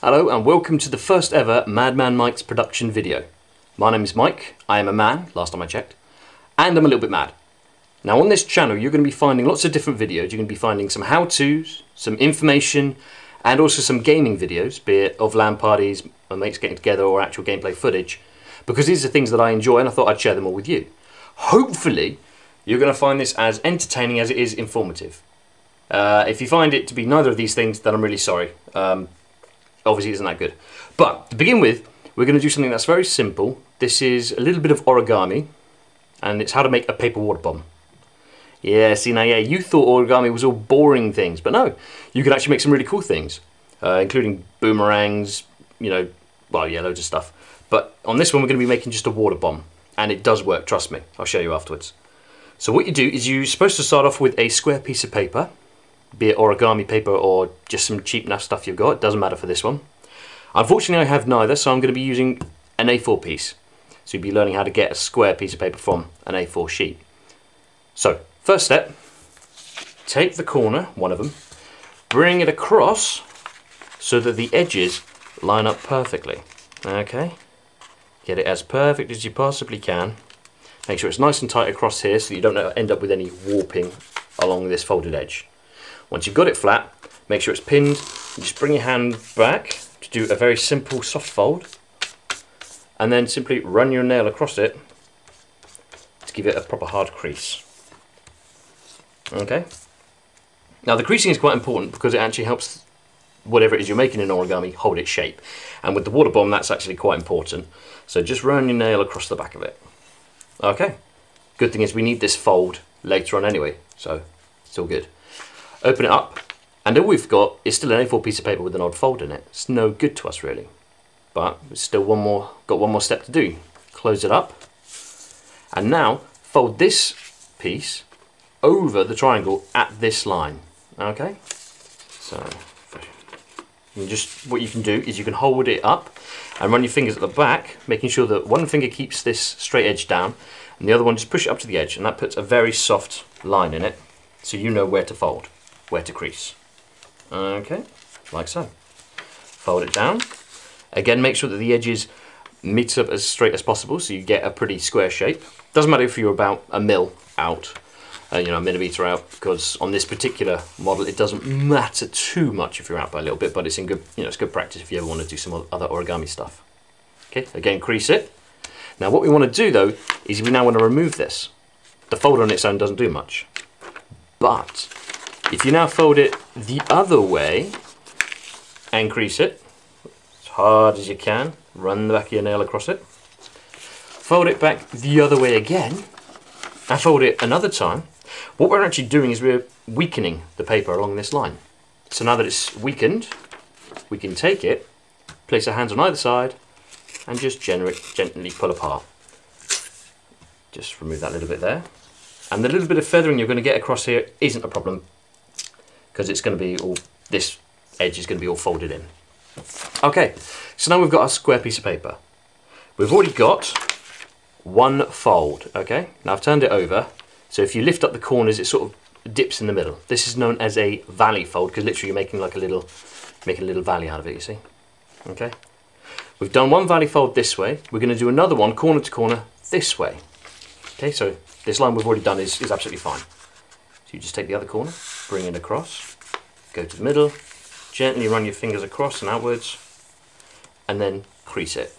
Hello and welcome to the first ever Madman Mike's production video. My name is Mike, I am a man, last time I checked, and I'm a little bit mad. Now on this channel you're going to be finding lots of different videos. You're going to be finding some how-tos, some information, and also some gaming videos, be it of LAN parties, my mates getting together, or actual gameplay footage, because these are things that I enjoy and I thought I'd share them all with you. Hopefully you're going to find this as entertaining as it is informative. If you find it to be neither of these things, then I'm really sorry. Obviously it isn't that good. But to begin with, we're going to do something that's very simple. This is a little bit of origami, and it's how to make a paper water bomb. Yeah, see now, yeah, you thought origami was all boring things, but no, you can actually make some really cool things, including boomerangs, you know, well, yeah, loads of stuff. But on this one, we're going to be making just a water bomb, and it does work, trust me. I'll show you afterwards. So what you do is you're supposed to start off with a square piece of paper, be it origami paper or just some cheap enough stuff you've got. It doesn't matter for this one. Unfortunately, I have neither, so I'm going to be using an A4 piece. So you'll be learning how to get a square piece of paper from an A4 sheet. So, first step, take the corner, one of them, bring it across so that the edges line up perfectly. Okay, get it as perfect as you possibly can. Make sure it's nice and tight across here so that you don't end up with any warping along this folded edge. Once you've got it flat, make sure it's pinned, and just bring your hand back to do a very simple soft fold, and then simply run your nail across it to give it a proper hard crease. Okay? Now the creasing is quite important because it actually helps whatever it is you're making in origami hold its shape, and with the water bomb that's actually quite important. So just run your nail across the back of it. Okay, good thing is we need this fold later on anyway, so it's all good. Open it up, and all we've got is still an A4 piece of paper with an odd fold in it. It's no good to us really, but we've still got one more step to do. Close it up, and now fold this piece over the triangle at this line. Okay, so what you can do is you can hold it up and run your fingers at the back, making sure that one finger keeps this straight edge down, and the other one just push it up to the edge, and that puts a very soft line in it, so you know where to fold, where to crease. Okay, like so. Fold it down. Again, make sure that the edges meet up as straight as possible so you get a pretty square shape. Doesn't matter if you're about a mil out, you know, a millimetre out, because on this particular model it doesn't matter too much if you're out by a little bit, but it's in good, you know, it's good practice if you ever want to do some other origami stuff. Okay, again, crease it. Now what we want to do though is we now want to remove this. The fold on its own doesn't do much, but if you now fold it the other way and crease it as hard as you can, run the back of your nail across it, fold it back the other way again, and fold it another time, what we're actually doing is we're weakening the paper along this line. So now that it's weakened, we can take it, place our hands on either side, and just gently pull apart. Just remove that little bit there. And the little bit of feathering you're going to get across here isn't a problem, because it's going to be all, this edge is going to be all folded in. Okay, so now we've got our square piece of paper. We've already got one fold, okay? Now I've turned it over, so if you lift up the corners, it sort of dips in the middle. This is known as a valley fold, because literally you're making like a little valley out of it, you see? Okay? We've done one valley fold this way. We're going to do another one, corner to corner, this way. Okay, so this line we've already done is absolutely fine. So you just take the other corner, bring it across, go to the middle, gently run your fingers across and outwards, and then crease it.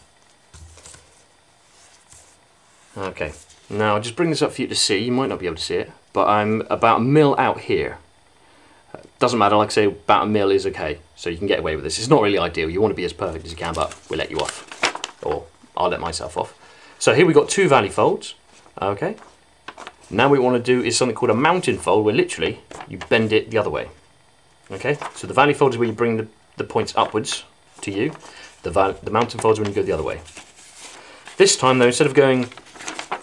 Okay, now I'll just bring this up for you to see. You might not be able to see it, but I'm about a mil out here. Doesn't matter, like I say, about a mil is okay, so you can get away with this. It's not really ideal. You want to be as perfect as you can, but we'll let you off, or I'll let myself off. So here we've got two valley folds. Okay, now what we want to do is something called a mountain fold, where literally you bend it the other way. Okay, so the valley fold is where you bring the points upwards to you. The mountain fold is when you go the other way. This time though, instead of going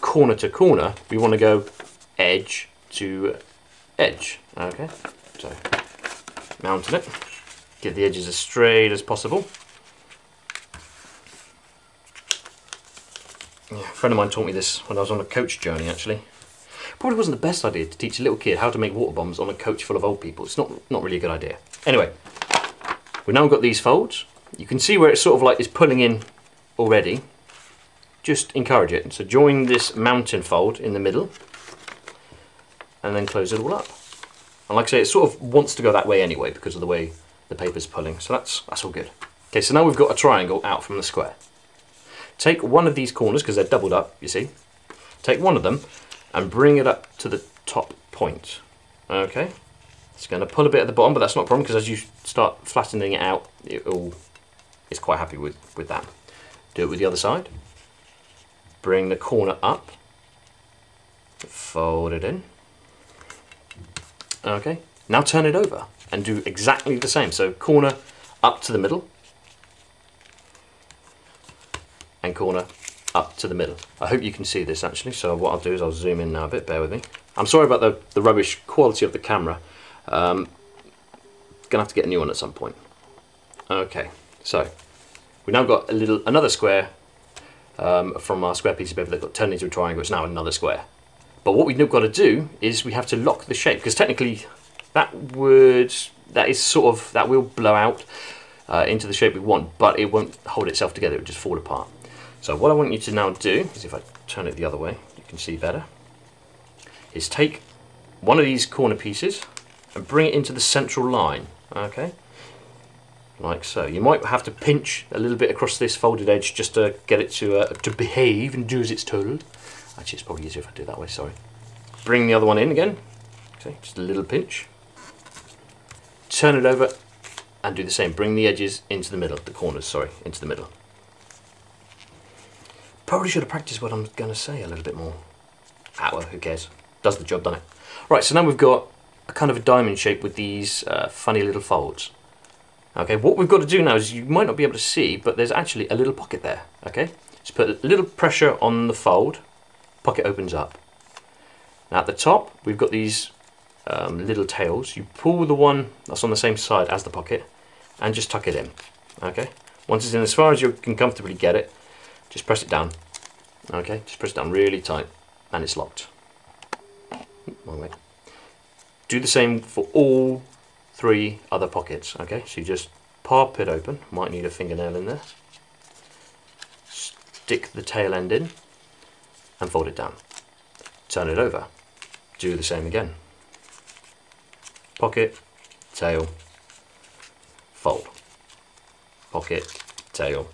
corner to corner, we want to go edge to edge. Okay, so mountain it, get the edges as straight as possible. Yeah, a friend of mine taught me this when I was on a coach journey actually. Probably wasn't the best idea to teach a little kid how to make water bombs on a coach full of old people. It's not really a good idea. Anyway, we've now got these folds. you can see where it's sort of like it's pulling in already. Just encourage it. So join this mountain fold in the middle and then close it all up. And like I say, it sort of wants to go that way anyway because of the way the paper's pulling. So that's all good. Okay, so now we've got a triangle out from the square. Take one of these corners, because they're doubled up, you see. Take one of them and bring it up to the top point. Okay, it's going to pull a bit at the bottom, but that's not a problem because as you start flattening it out, it's quite happy with that. Do it with the other side. Bring the corner up, fold it in. Okay, now turn it over and do exactly the same. So corner up to the middle and corner up to the middle. I hope you can see this actually, so what I'll do is I'll zoom in now a bit, bear with me. I'm sorry about the rubbish quality of the camera. Gonna have to get a new one at some point. Okay, so we've now got another square from our square piece of paper that got turned into a triangle. It's now another square. But what we've got to do is we have to lock the shape, because technically that will blow out into the shape we want, but it won't hold itself together, it will just fall apart. So what I want you to now do is, if I turn it the other way, you can see better, is take one of these corner pieces and bring it into the central line, okay? Like so. You might have to pinch a little bit across this folded edge just to get it to behave and do as it's told. Actually, it's probably easier if I do it that way, sorry. Bring the other one in again, okay, just a little pinch. Turn it over and do the same. Bring the edges into the middle, the corners, sorry, into the middle. Probably should have practiced what I'm going to say a little bit more. Ah, well, who cares? Does the job, doesn't it? Right, so now we've got a kind of a diamond shape with these funny little folds. Okay, what we've got to do now is, you might not be able to see, but there's actually a little pocket there, okay? Just put a little pressure on the fold, pocket opens up. Now at the top, we've got these little tails. You pull the one that's on the same side as the pocket and just tuck it in, okay? Once it's in as far as you can comfortably get it, just press it down, okay? Just press it down really tight and it's locked. Wrong way. Do the same for all 3 other pockets, okay? So you just pop it open, might need a fingernail in there, stick the tail end in and fold it down. Turn it over, do the same again. Pocket, tail, fold. Pocket, tail,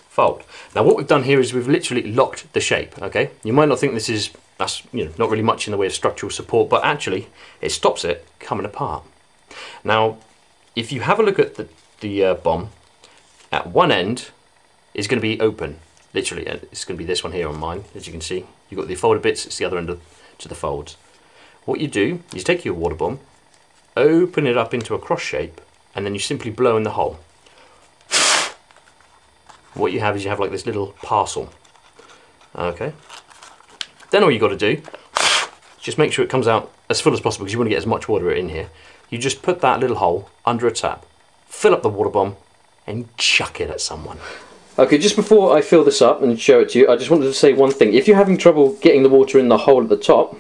fold. Now what we've done here is we've literally locked the shape, okay? You might not think that's not really much in the way of structural support, but actually it stops it coming apart. Now if you have a look at the bomb, at one end is going to be open, literally. It's going to be this one here on mine, as you can see. You've got the folded bits, it's the other end to the folds. What you do is take your water bomb, open it up into a cross shape, and then you simply blow in the hole. What you have is like this little parcel, okay? Then all you got to do is just make sure it comes out as full as possible, because you want to get as much water in here. You just put that little hole under a tap, fill up the water bomb and chuck it at someone. Okay, just before I fill this up and show it to you, I just wanted to say one thing. If you're having trouble getting the water in the hole at the top,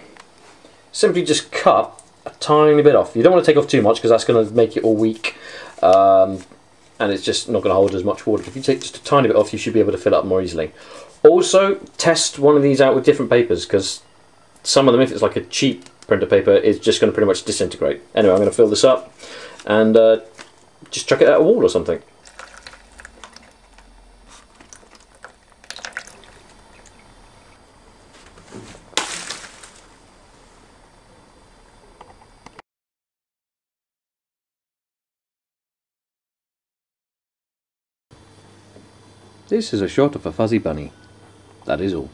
simply just cut a tiny bit off. You don't want to take off too much because that's going to make it all weak, and it's just not going to hold as much water. If you take just a tiny bit off, you should be able to fill up more easily. Also, test one of these out with different papers, because some of them, if it's like a cheap printer paper, is just going to pretty much disintegrate. Anyway, I'm going to fill this up and just chuck it at a wall or something. This is a shot of a fuzzy bunny. That is all.